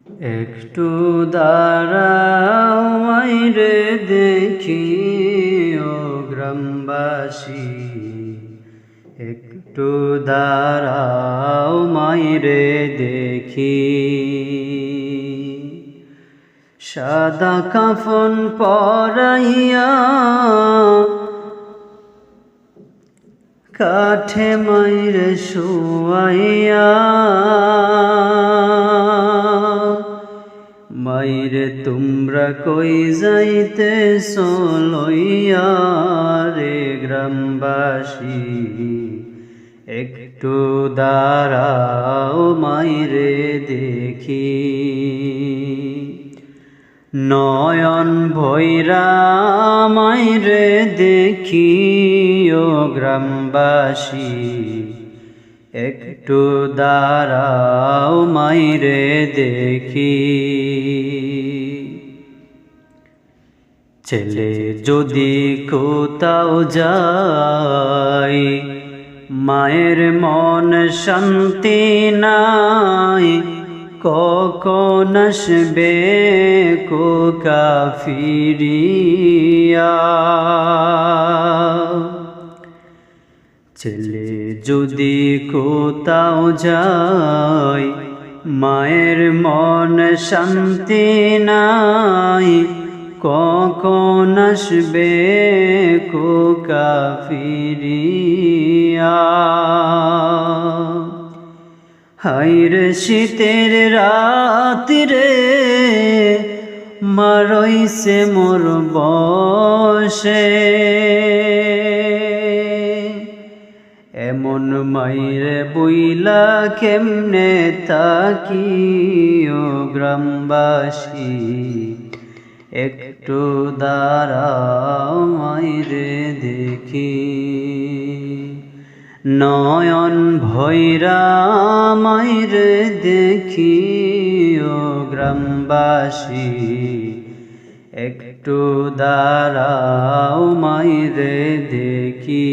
একটু দাঁড়াও মাইরে দেখি ও গ্রামবাসী, একটু দাঁড়াও মাইরে দেখি। সাদা কাফন পরাইয়া কাঠে মাইরে শুয়াইয়া, মাইরে তোমরা কই যাইতেছ লইয়া রে গ্রামবাসী, একটু দাঁড়াও মাইরে দেখি। নয়ন ভৈরা মাইরে দেখি ও গ্রামবাসী, একটু দাঁড়াও মাইরে দেখি। ছেলে যদি কোথাও যায়, মায়ের মন শান্তি নাই, কখন আসবে কোকা ফিরিয়া। ছেলে যদি কোথাও যায়, মায়ের মন শান্তি নাই, কখন আসবে কোকা ফিরিয়া। হায়রে শীতের রাত্রে মারইছে মোর বসে, এমন মাইরে বইলা কেমনে তাকি ও গ্রামবাসী, একটু দাঁড়াও মাইরে দেখি। নয়ন ভৈরা মাইরে দেখি ও গ্রামবাসী, একটু দাঁড়াও মাইরে দেখি।